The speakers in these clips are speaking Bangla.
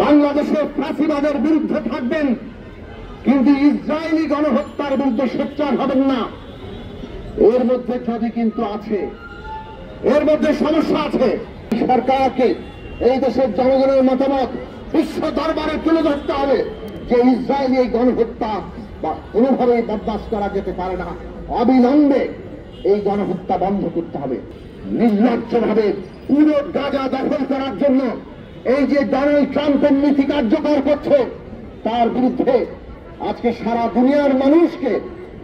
বাংলাদেশে ফাঁসিবাদের বিরুদ্ধে থাকবেন, কিন্তু ইসরায়েলি গণহত্যার বিরুদ্ধে সোচ্চার হবেন না। এর মধ্যে যদি কিন্তু আছে, এর মধ্যে সমস্যা আছে। সরকারকে এই দেশের জনগণের মতামত বিশ্ব দরবারে তুলে ধরতে হবে যে ইসরায়েলি এই গণহত্যা বা কোনোভাবেই বরদাস্ত করা যেতে পারে না। অবিলম্বে এই গণহত্যা বন্ধ করতে হবে। নির্লজ্জভাবে পুরো গাজা দখল করার জন্য এই যে ডোনাল্ড ট্রাম্পের নীতি কার্যকর করছে, তার বিরুদ্ধে আজকে সারা দুনিয়ার মানুষকে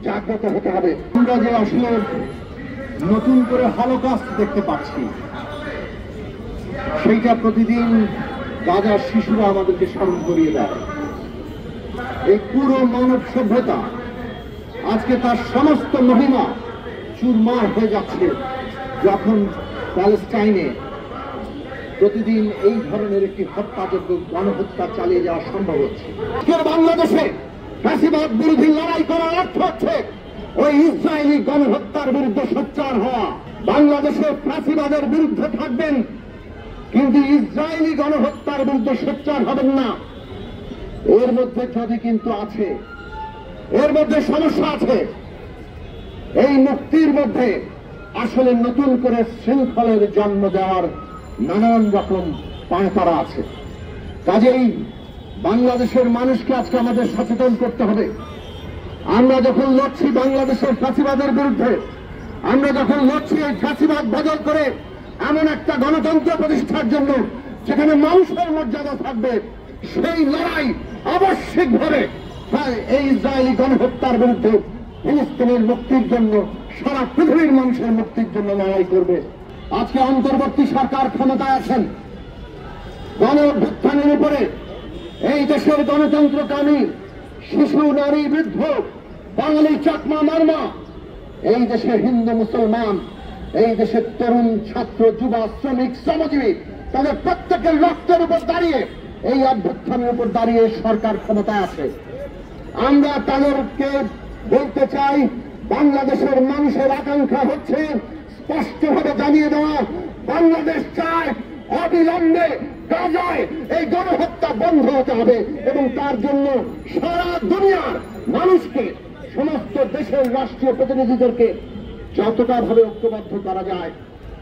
জাগ্রত হতে হবে। আমরা যে আসলে নতুন করে হলোকস্ট দেখতে পাচ্ছি, সেইটা প্রতিদিন গাজার শিশুরা আমাদেরকে স্মরণ করিয়ে দেয়। এই পুরো মানব সভ্যতা আজকে তার সমস্ত মহিমা চুরমার হয়ে যাচ্ছে যখন প্যালেস্টাইনে প্রতিদিন এই ধরনের একটি হত্যাযোগ্য গণহত্যা চালিয়ে যাওয়া সম্ভব হচ্ছে। বাংলাদেশে ফ্যাসিবাদ বিরোধী লড়াই করার অর্থ হচ্ছে ওই ইসরায়েলি গণহত্যার বিরুদ্ধে সোচ্চার হওয়া। বাংলাদেশে ফ্যাসিবাদের বিরুদ্ধে থাকবেন, কিন্তু ইসরায়েলি গণহত্যার বিরুদ্ধে সোচ্চার হবেন না। এর মধ্যে যদি কিন্তু আছে, এর মধ্যে সমস্যা আছে। এই মুক্তির মধ্যে আসলে নতুন করে শৃঙ্খলের জন্ম দেওয়ার নানান রকম পায়তারা আছে। কাজেই বাংলাদেশের মানুষকে আজকে আমাদের সচেতন করতে হবে। আমরা যখন লড়ছি বাংলাদেশের ফাঁসিবাদের বিরুদ্ধে, আমরা যখন লড়ছি এই ফাঁসিবাদ বদল করে এমন একটা গণতন্ত্র প্রতিষ্ঠার জন্য যেখানে মানুষের মর্যাদা থাকবে, সেই লড়াই আবশ্যিকভাবে এই ইসরায়েলি গণহত্যার বিরুদ্ধে ফিলিস্তিনের মুক্তির জন্য, সারা পৃথিবীর মানুষের মুক্তির জন্য লড়াই করবে। আজকে অন্তর্বর্তী সরকার ক্ষমতায় আছেন। গণ অভ্যুত্থানের উপরে এই দেশের গণতন্ত্রকামী শিশু, নারী, বৃদ্ধ, বাঙালি, চাকমা, মারমা, এই দেশের হিন্দু, মুসলমান, এই দেশের তরুণ, ছাত্র, যুবা, শ্রমিক, শ্রমজীবী, তাদের প্রত্যেকের রক্তের উপর দাঁড়িয়ে, এই অভ্যুত্থানের উপর দাঁড়িয়ে সরকার ক্ষমতায় আছে। আমরা তাদেরকে বলতে চাই, বাংলাদেশের মানুষের আকাঙ্ক্ষা হচ্ছে স্পষ্টভাবে জানিয়ে দেওয়া, বাংলাদেশ চায় অবিলম্বে গাজায় এই গণহত্যা বন্ধ হতে হবে এবং তার জন্য সারা দুনিয়ার মানুষকে, সমস্ত দেশের রাষ্ট্রীয় প্রতিনিধিদেরকে যতটা ভাবে ঐক্যবদ্ধ করা যায়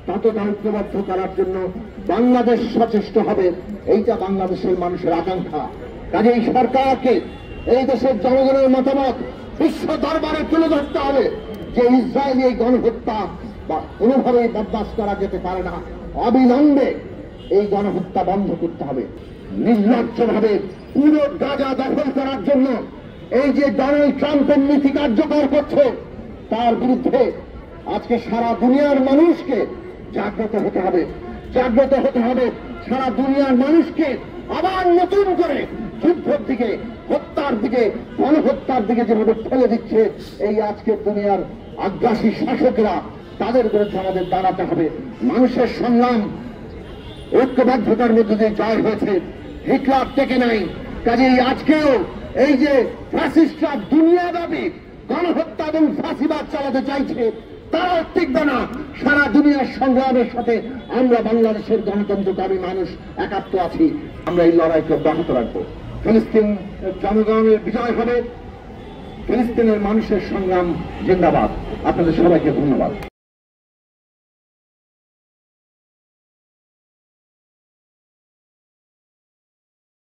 ততটা ঐক্যবদ্ধ করার জন্য বাংলাদেশ সচেষ্ট হবে। এইটা বাংলাদেশের মানুষের আকাঙ্ক্ষা। কাজে এই সরকারকে এই দেশের জনগণের মতামত বিশ্ব দরবারে তুলে ধরতে হবে যে ইসরায়েলি এই গণহত্যা বা কোনোভাবেই বরদাস্ত করা যেতে পারে না। অবিলম্বে এই গণহত্যা বন্ধ করতে হবে। নির্লজ্জভাবে পুরো গাজা দখল করার জন্য এই যে ডোনাল্ড ট্রাম্পের নীতি কার্যকর করছে, তার বিরুদ্ধে আজকে সারা দুনিয়ার মানুষকে জাগ্রত হতে হবে। জাগ্রত হতে হবে সারা দুনিয়ার মানুষকে আবার নতুন করে যুদ্ধের দিকে, হত্যার দিকে, গণহত্যার দিকে যেভাবে ঠেলে দিচ্ছে এই আজকের দুনিয়ার আগ্রাসী শাসকরা, তাদের বিরুদ্ধে আমাদের দাঁড়াতে হবে। মানুষের সংগ্রাম ঐক্যবদ্ধতার মধ্যে দিয়ে জয় হয়েছে, হিটলার টেকে নাই। কাজেই আজকেও এই যে ফ্যাসিস্টরা দুনিয়াব্যাপী গণহত্যা এবং ফাঁসিবাদ চালাতে চাইছে, তারাও টিকবে না। সারা দুনিয়ার সংগ্রামের সাথে আমরা বাংলাদেশের গণতন্ত্রকামী মানুষ একাত্ম আছি। আমরা এই লড়াইকে অব্যাহত রাখবো। ফিলিস্তিন জনগণের বিজয় হবে। ফিলিস্তিনের মানুষের সংগ্রাম জিন্দাবাদ। আপনাদের সবাইকে ধন্যবাদ।